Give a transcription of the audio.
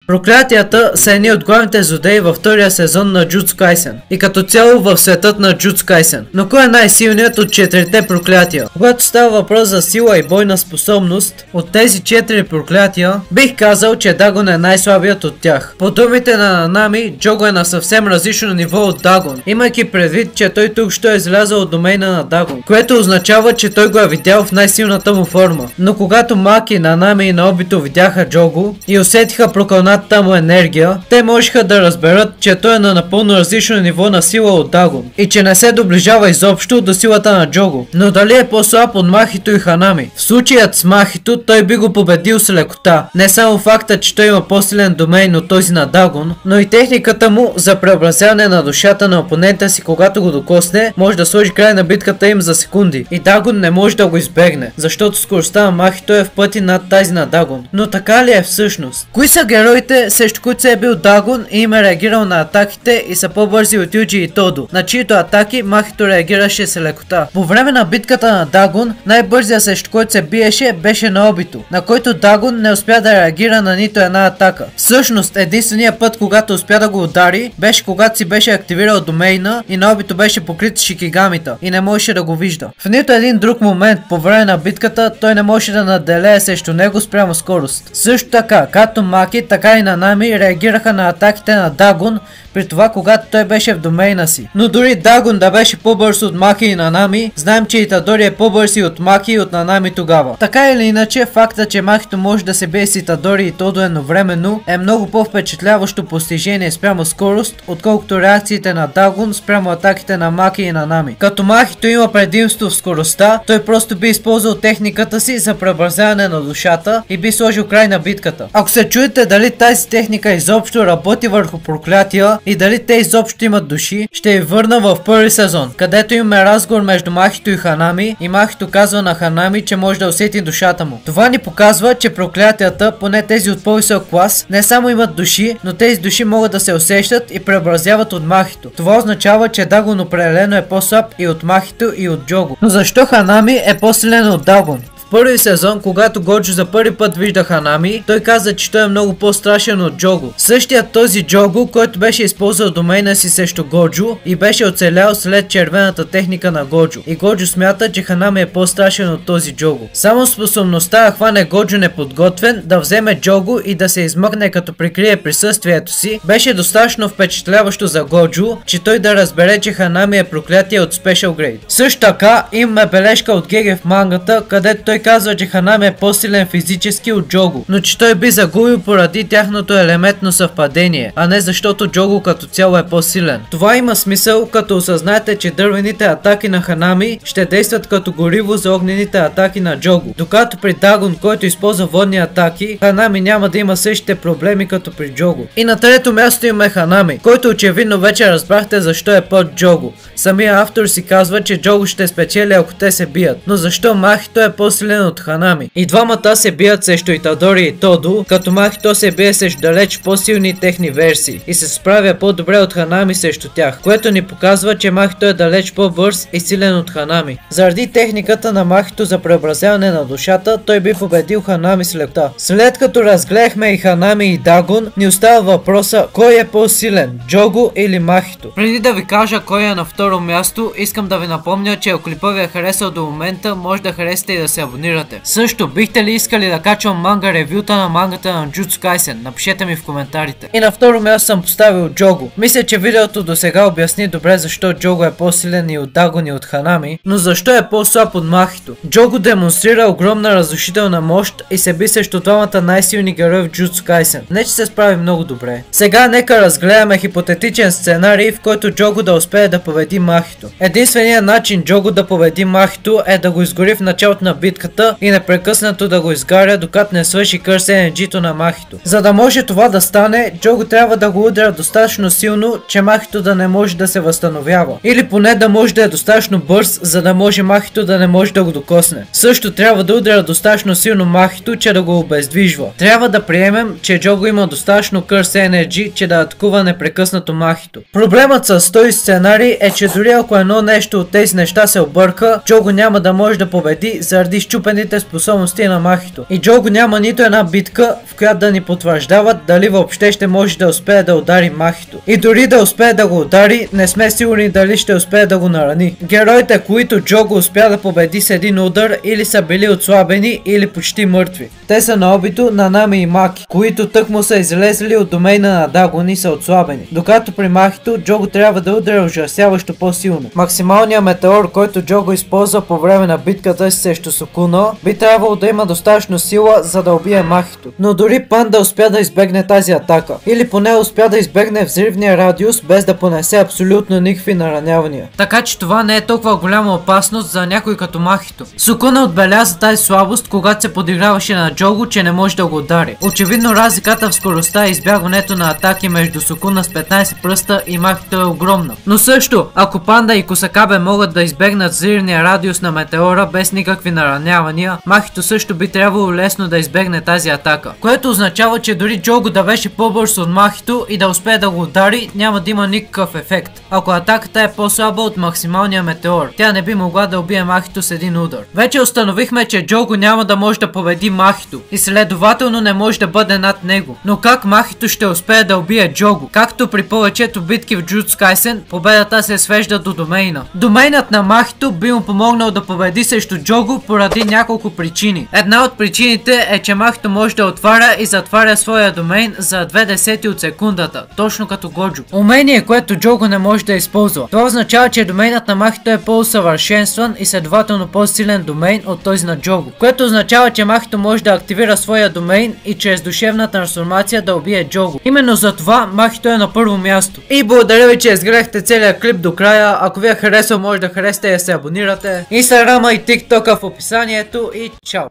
Проклятията са едни от главните злодеи във втория сезон на Джуцу Кайсен и като цяло в светът на Джуцу Кайсен. Но кой е най-силният от четирите проклятия? Когато става въпрос за сила и бойна способност, от тези 4 проклятия, бих казал, че Дагон е най-слабият от тях. По думите на Нанами, Джого е на съвсем различно ниво от Дагон, имайки предвид, че той тук ще е излязъл от домейна на Дагон, което означава, че той го е видял в най-силната му форма. Но когато Маки, Нанами и Наобито видяха Джого и усетиха прокълнатата му енергия, те можеха да разберат, че той е на напълно различно ниво на сила от Дагон и че не се доближава изобщо до силата на Джого. Но дали е по-слаб от Махито и Ханами? В случаят с Махито той би го победил с лекота. Не само факта, че той има по-силен домейн от този на Дагон, но и техниката му за преобразяване на душата на опонента си, когато го докосне, може да сложи край на битката им за секунди. И Дагон не може да го избегне, защото скоростта на Махито е в пъти над тази на Дагон. Но така ли е всъщност? Кои са героите, срещу които се е бил Дагон и им е реагирал на атаките и са по-бързи от Юджи и Тодо, на чието атаки Махито реагираше с лекота? По време на битката на Дагон, най-бързия срещу който се биеше беше Наобито, на който Дагон не успя да реагира на нито една атака. Всъщност, единственият път, когато успя да го удари, беше когато си беше активирал домейна и Наобито беше покрит с шикигамита и не можеше да го вижда. В нито един друг момент по време на битката той не можеше да наделее срещу него спрямо скорост. Също така, както Маки, така и Нанами реагираха на атаките на Дагон, при това когато той беше в домейна си. Но дори Дагон да беше по-бърз от Маки и Нанами, знаем, че Итадори е по-бърз и от Маки и от Нанами тогава. Така или иначе, факта, че Махито може да се бие с Итадори и Тодо едновременно е много по-впечатляващо постижение спрямо скорост, отколкото реакциите на Дагон спрямо атаките на Маки и Нанами. Като Махито има предимство в скоростта, той просто би използвал техниката си за преобразяване на душата и би сложил край на битката. Ако се чуете дали тази техника изобщо работи върху проклятия и дали те изобщо имат души, ще ви върна в първи сезон, където имаме разговор между Махито и Ханами и Махито казва на Ханами, че може да усети душата му. Това ни показва, че проклятията, поне тези от по-висок клас, не само имат души, но тези души могат да се усещат и преобразяват от Махито. Това означава, че Дагон определено е по-слаб и от Махито и от Джого. Но защо Ханами е по-силен от Дагон? В първи сезон, когато Годжо за първи път вижда Ханами, той каза, че той е много по-страшен от Джого. Същият този Джого, който беше използвал домейна си срещу Годжо и беше оцелял след червената техника на Годжо. И Годжо смята, че Ханами е по-страшен от този Джого. Само способността да хване Годжо неподготвен, да вземе Джого и да се измъкне като прикрие присъствието си, беше достатъчно впечатляващо за Годжо, че той да разбере, че Ханами е проклятие от Special Grade. Също така имаме бележка от Геге в мангата, където той казва, че Ханами е по-силен физически от Джого, но че той би загубил поради тяхното елементно съвпадение, а не защото Джого като цяло е по-силен. Това има смисъл, като осъзнаете, че дървените атаки на Ханами ще действат като гориво за огнените атаки на Джого, докато при Дагон, който използва водни атаки, Ханами няма да има същите проблеми като при Джого. И на трето място имаме Ханами, който очевидно вече разбрахте защо е под Джого. Самия автор си казва, че Джого ще спечели ако те се бият, но защо Махито е по-силен от Ханами? И двамата се бият срещу Итадори и Тодо, като Махито се бие срещу далеч по-силни техни версии и се справя по-добре от Ханами срещу тях, което ни показва, че Махито е далеч по-бърз и силен от Ханами. Заради техниката на Махито за преобразяване на душата, той би победил Ханами с лекота. След като разгледахме и Ханами и Дагон, ни остава въпроса кой е по-силен, Джого или Махито. Преди да ви кажа кой е на второ място, искам да ви напомня, че ако клипът ви е харесал до момента, може да харесате и да се абонирате. Също, бихте ли искали да качвам манга ревюта на мангата на Джуцу Кайсен? Напишете ми в коментарите. И на второ място съм поставил Джого. Мисля, че видеото до сега обясни добре защо Джого е по-силен и от Дагон и от Ханами, но защо е по-слаб от Махито. Джого демонстрира огромна разрушителна мощ и се би срещу двамата най-силни герои в Джуцу Кайсен. Не че се справи много добре. Сега нека разгледаме хипотетичен сценарий, в който Джого да успее да победи Махито. Единственият начин Джого да победи Махито е да го изгори в началото на битката и непрекъснато да го изгаря, докато не свърши Curse Energy-то на Махито. За да може това да стане, Джого трябва да го удря достатъчно силно, че Махито да не може да се възстановява. Или поне да може да е достатъчно бърз, за да може Махито да не може да го докосне. Също трябва да удря достатъчно силно Махито, че да го обездвижва. Трябва да приемем, че Джого има достатъчно Curse Energy, че да атакува непрекъснато Махито. Проблемът с този сценарий е, че дори ако едно нещо от тези неща се обърка, Джого няма да може да победи заради най-чупените способности на Махито. И Джого няма нито една битка, в която да ни потвърждават дали въобще ще може да успее да удари Махито. И дори да успее да го удари, не сме сигурни дали ще успее да го нарани. Героите, които Джого успя да победи с един удар, или са били отслабени, или почти мъртви. Те са на Обито, Нанами и Маки, които тъкмо са излезли от домейна на Дагон и са отслабени. Докато при Махито, Джого трябва да удря ужасяващо по-силно. Максималният метеор, който Джого използва по време на битката си срещу Сукуно, би трябвало да има достатъчно сила, за да убие Махито. Но дори Панда успя да избегне тази атака. Или поне успя да избегне взривния радиус, без да понесе абсолютно никакви наранявания. Така че това не е толкова голяма опасност за някой като Махито. Сукуно отбеляза тази слабост, когато се подиграваше на Джого, че не може да го удари. Очевидно разликата в скоростта и избягването на атаки между Сукуна с 15 пръста и Махито е огромна. Но също, ако Панда и Косакабе могат да избегнат взривния радиус на метеора без никакви наранявания, Махито също би трябвало лесно да избегне тази атака. Което означава, че дори Джого да беше по-бърз от Махито и да успее да го удари, няма да има никакъв ефект. Ако атаката е по-слаба от максималния метеор, тя не би могла да убие Махито с един удар. Вече установихме, че Джого няма да може да победи Махито и следователно не може да бъде над него. Но как Махито ще успее да убие Джого? Както при повечето битки в Джуджутсу Кайсен, победата се свежда до домейна. Домейнът на Махито би му помогнал да победи срещу Джого поради няколко причини. Една от причините е, че Махито може да отваря и затваря своя домейн за 0,2 от секундата, точно като Годжо. Умение, което Джого не може да използва. Това означава, че домейнът на Махито е по-усъвършенстван и следователно по-силен домейн от този на Джого. Което означава, че Махито може да активира своя домейн и чрез душевна трансформация да убие Джого. Именно за това Махито е на първо място. И благодаря ви, че изгледахте целият клип до края. Ако ви е харесал, може да харесате и да се абонирате. Инстаграма и ТикТока в описанието и чао!